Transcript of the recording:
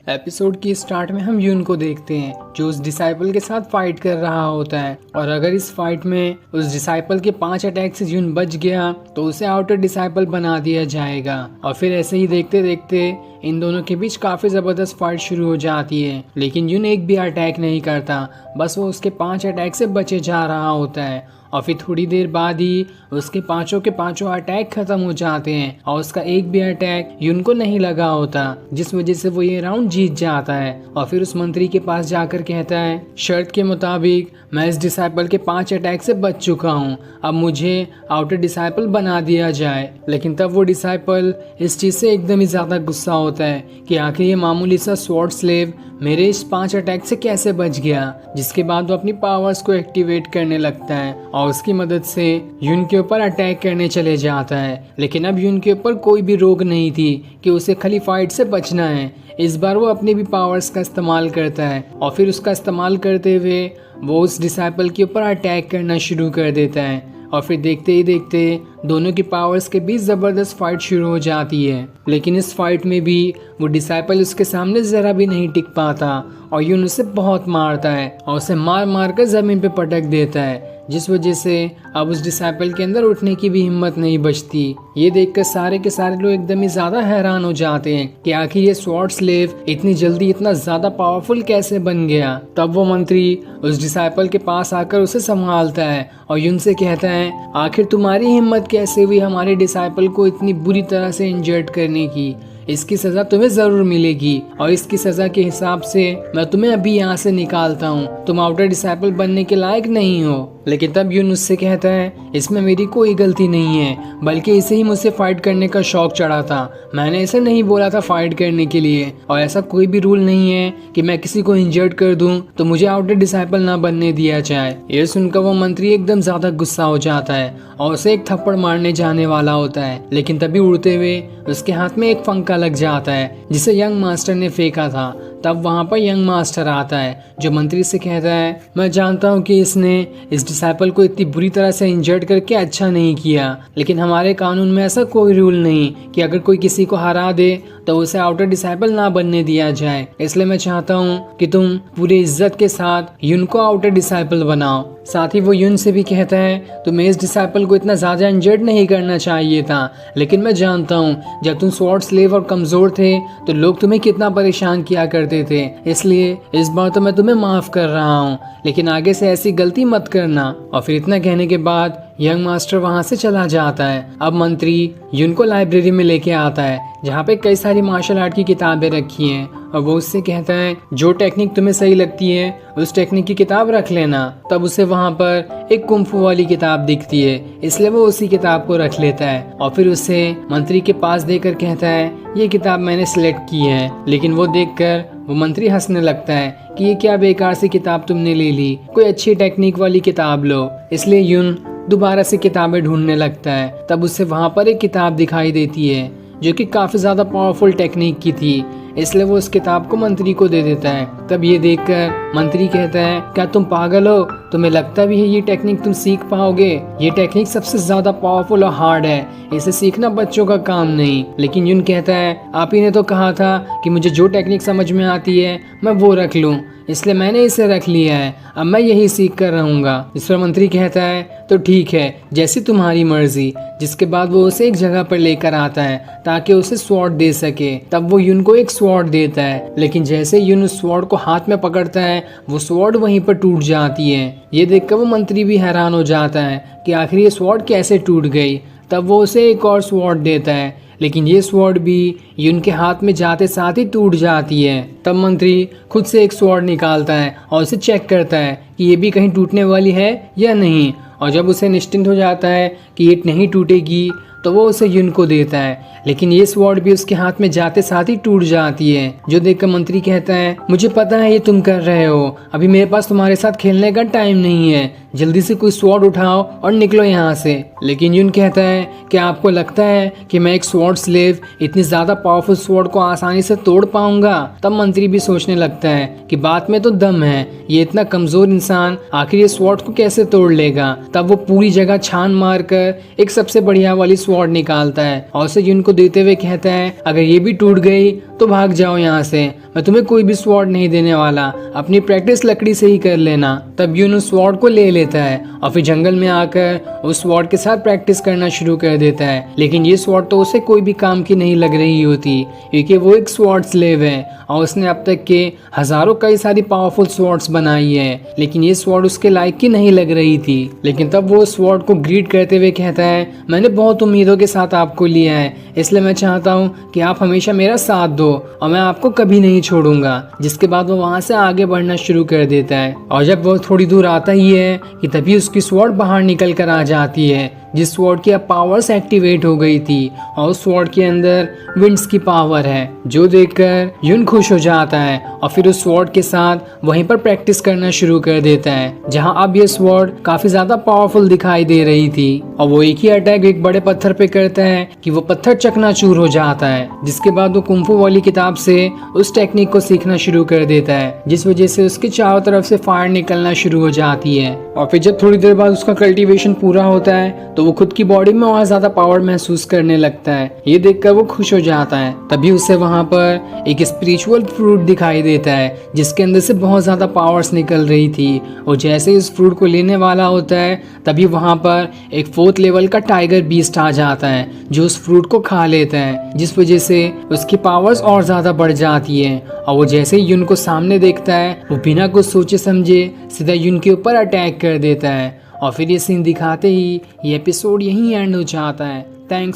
Episode की start में हम यून को देखते हैं जो उस डिसाइपल के साथ फाइट कर रहा होता है और अगर इस फाइट में उस डिसाइपल के 5 अटैक से यून बच गया तो उसे आउटर डिसाइपल बना दिया जाएगा। और फिर ऐसे ही देखते देखते इन दोनों के बीच काफी जबरदस्त फाइट शुरू हो जाती है, लेकिन यून एक भी अटैक नहीं करता, बस वो उसके 5 अटैक से बचे जा रहा होता है। और फिर थोड़ी देर बाद ही उसके पांचों के पांचों अटैक खत्म हो जाते हैं और उसका एक भी अटैक यून को नहीं लगा होता, जिस वजह से वो ये राउंड जीत जाता है। और फिर उस मंत्री के पास जाकर कहता है, शर्त के मुताबिक मैं इस डिसाइपल के 5 अटैक से बच चुका हूँ, अब मुझे आउटर डिसाइपल बना दिया जाए। लेकिन तब वो डिसाइपल इस चीज से एकदम ही ज्यादा गुस्सा होता है कि आखिर ये मामूली सा स्वॉर्ड स्लेव मेरे इस 5 अटैक से कैसे बच गया। जिसके बाद वो अपनी पावर्स को एक्टिवेट करने लगता है और उसकी मदद से यून के ऊपर अटैक करने चले जाता है। लेकिन अब यून के ऊपर कोई भी रोक नहीं थी कि उसे खाली फाइट से बचना है। इस बार वो अपनी भी पावर्स का इस्तेमाल करता है और फिर उसका इस्तेमाल करते हुए वो उस डिसाइपल के ऊपर अटैक करना शुरू कर देता है। और फिर देखते ही देखते दोनों की पावर्स के बीच जबरदस्त फाइट शुरू हो जाती है। लेकिन इस फाइट में भी वो डिसाइपल उसके सामने जरा भी नहीं टिक पाता और यून उसे बहुत मारता है और उसे मार मार कर जमीन पे पटक देता है, जिस वजह से अब उस डिसाइपल के अंदर उठने की भी हिम्मत नहीं बचती। ये देखकर सारे के सारे लोग एकदम ही ज्यादा हैरान हो जाते हैं कि आखिर ये स्वॉर्ड स्लेव इतनी जल्दी इतना ज्यादा पावरफुल कैसे बन गया। तब वो मंत्री उस डिसाइपल के पास आकर उसे संभालता है और यून से कहता है, आखिर तुम्हारी हिम्मत कैसे हुई हमारे डिसाइपल को इतनी बुरी तरह से इंजर्ड करने की। इसकी सजा तुम्हें जरूर मिलेगी और इसकी सजा के हिसाब से मैं तुम्हें अभी यहाँ से निकालता हूँ। तुम आउटर डिसाइपल बनने के लायक नहीं हो। लेकिन तब यून उससे कहता है, इसमें मेरी कोई गलती नहीं है, बल्कि इसे ही मुझसे फाइट करने का शौक चढ़ा था। मैंने इसे नहीं बोला था फाइट करने के लिए और ऐसा कोई भी रूल नहीं है कि मैं किसी को इंजर्ड कर दूं तो मुझे आउटर डिसाइपल ना बनने दिया जाए। ये सुनकर वो मंत्री एकदम ज्यादा गुस्सा हो जाता है और उसे एक थप्पड़ मारने जाने वाला होता है। लेकिन तभी उड़ते हुए उसके हाथ में एक फंका लग जाता है जिसे यंग मास्टर ने फेंका था। तब वहाँ पर यंग मास्टर आता है जो मंत्री से कहता है, मैं जानता हूँ कि इसने इस डिसाइपल को इतनी बुरी तरह से इंजर्ड करके अच्छा नहीं किया, लेकिन हमारे कानून में ऐसा कोई रूल नहीं कि अगर कोई किसी को हरा दे तो उसे आउटर डिसाइपल ना बनने दिया जाए। इसलिए मैं चाहता हूँ कि तुम पूरी इज्जत के साथ यून को आउटर डिसाइपल बनाओ। साथ ही वो यून से भी कहता है, तुम्हें इस डिसाइपल को इतना ज्यादा इंजर्ड नहीं करना चाहिए था, लेकिन मैं जानता हूँ जब तुम स्वॉर्ड स्लेव और कमजोर थे तो लोग तुम्हें कितना परेशान किया करते थे, इसलिए इस बार तो मैं तुम्हें माफ कर रहा हूँ, लेकिन आगे से ऐसी गलती मत करना। और फिर इतना कहने के बाद यंग मास्टर वहाँ से चला जाता है। अब मंत्री यून को लाइब्रेरी में लेके आता है जहाँ पे कई सारी मार्शल आर्ट की किताबें रखी हैं और वो उससे कहता है, जो टेक्निक तुम्हें सही लगती है उस टेक्निक की किताब रख लेना। तब उसे वहाँ पर एक कुंफू वाली किताब दिखती है, इसलिए वो उसी किताब को रख लेता है और फिर उसे मंत्री के पास देकर कहता है, ये किताब मैंने सिलेक्ट की है। लेकिन वो देखकर वो मंत्री हंसने लगता है कि ये क्या बेकार सी किताब तुमने ले ली, कोई अच्छी टेक्निक वाली किताब लो। इसलिए यून दोबारा से किताबें ढूंढने लगता है। तब उसे वहाँ पर एक किताब दिखाई देती है जो कि काफी ज्यादा पावरफुल टेक्निक की थी, इसलिए वो उस किताब को मंत्री को दे देता है। तब ये देखकर मंत्री कहता है, क्या तुम पागल हो, तुम्हें लगता भी है ये टेक्निक तुम सीख पाओगे? ये टेक्निक सबसे ज्यादा पावरफुल और हार्ड है, इसे सीखना बच्चों का काम नहीं। लेकिन यून कहता है, आप ही ने तो कहा था कि मुझे जो टेक्निक समझ में आती है मैं वो रख लूं, इसलिए मैंने इसे रख लिया है, अब मैं यही सीख कर रहूंगा। इस पर मंत्री कहता है, तो ठीक है, जैसी तुम्हारी मर्जी। जिसके बाद वो उसे एक जगह पर लेकर आता है ताकि उसे स्वॉर्ड दे सके। तब वो यून को एक स्वॉर्ड देता है, लेकिन जैसे यून उस स्वॉर्ड को हाथ में पकड़ता है वो स्वॉर्ड वहीं पर टूट जाती है। ये देखकर वो मंत्री भी हैरान हो जाता है कि आखिर ये स्वॉर्ड कैसे टूट गई। तब वो उसे एक और स्वॉर्ड देता है, लेकिन ये स्वॉर्ड भी यून के हाथ में जाते साथ ही टूट जाती है। तब मंत्री खुद से एक स्वॉर्ड निकालता है और उसे चेक करता है कि ये भी कहीं टूटने वाली है या नहीं, और जब उसे निश्चिंत हो जाता है कि ये नहीं टूटेगी तो वो उसे यून को देता है। लेकिन ये स्वॉर्ड भी उसके हाथ में जाते साथ ही टूट जाती है, जो देखकर मंत्री कहता है, मुझे पता है ये तुम कर रहे हो, अभी मेरे पास तुम्हारे साथ खेलने का टाइम नहीं है, जल्दी से कोई स्वॉर्ड उठाओ और निकलो यहाँ से। लेकिन यून कहता है, क्या आपको लगता है कि मैं एक स्वॉर्ड स्लेव इतनी ज्यादा पावरफुल स्वॉर्ड को आसानी से तोड़ पाऊंगा? तब मंत्री भी सोचने लगता है कि बात में तो दम है, ये इतना कमजोर इंसान आखिर ये स्वॉर्ड को कैसे तोड़ लेगा। तब वो पूरी जगह छान मार कर एक सबसे बढ़िया वाली स्वॉर्ड निकालता है और उसे यून को देते हुए कहता है, अगर ये भी टूट गई तो भाग जाओ यहाँ से, मैं तुम्हें कोई भी स्वॉर्ड नहीं देने वाला, अपनी प्रैक्टिस लकड़ी से ही कर लेना। तब यून उस स्वॉर्ड को ले लेता है और फिर जंगल में आकर उस स्वॉर्ड के साथ प्रैक्टिस करना शुरू कर देता है। लेकिन ये स्वॉर्ड तो उसे कोई भी काम की नहीं लग रही होती, क्योंकि वो एक स्वॉर्ड स्लेव है और उसने अब तक के हजारों कई सारी पावरफुल स्वॉर्ड्स बनाई है, लेकिन ये स्वॉर्ड उसके लायक की नहीं लग रही थी। लेकिन तब वो स्वॉर्ड को ग्रीट करते हुए कहता है, मैंने बहुत उम्मीदों के साथ आपको लिया है, इसलिए मैं चाहता हूँ कि आप हमेशा मेरा साथ दो और मैं आपको कभी नहीं छोड़ूंगा। जिसके बाद वो वहाँ से आगे बढ़ना शुरू कर देता है और जब वो थोड़ी दूर आता ही है कि तभी उसकी स्वॉर्ड बाहर निकल कर आ जाती है, जिस स्वॉर्ड की अब पावर्स एक्टिवेट हो गई थी और उस स्वॉर्ड के अंदर विंड्स की पावर है, जो देखकर यून खुश हो जाता है और फिर उस स्वॉर्ड के साथ वहीं पर प्रैक्टिस करना शुरू कर देता है, जहां अब ये स्वॉर्ड काफी ज्यादा पावरफुल दिखाई दे रही थी। और वो एक ही अटैक एक बड़े पत्थर पे करता है कि वो पत्थर चकनाचूर हो जाता है। जिसके बाद वो कुंफू वाली किताब से उस टेक्निक को सीखना शुरू कर देता है, जिस वजह से उसके चारों तरफ से फायर निकलना शुरू हो जाती है। और फिर जब थोड़ी देर बाद उसका कल्टीवेशन पूरा होता है तो वो खुद की बॉडी में और ज्यादा पावर महसूस करने लगता है। ये देखकर वो खुश हो जाता है। तभी उसे वहां पर एक स्पिरिचुअल फ्रूट दिखाई देता है, जिसके अंदर से बहुत ज्यादा पावर्स निकल रही थी। और जैसे इस फ्रूट को लेने वाला होता है तभी वहां पर एक 4th लेवल का टाइगर बीस्ट आ जाता है, जो उस फ्रूट को खा लेता है, जिस वजह से उसकी पावर्स और ज्यादा बढ़ जाती है। और वो जैसे ही यून को सामने देखता है वो बिना कुछ सोचे समझे सीधा यून के ऊपर अटैक कर देता है। और फिर ये सीन दिखाते ही ये एपिसोड यहीं एंड हो जाता है। थैंक्स।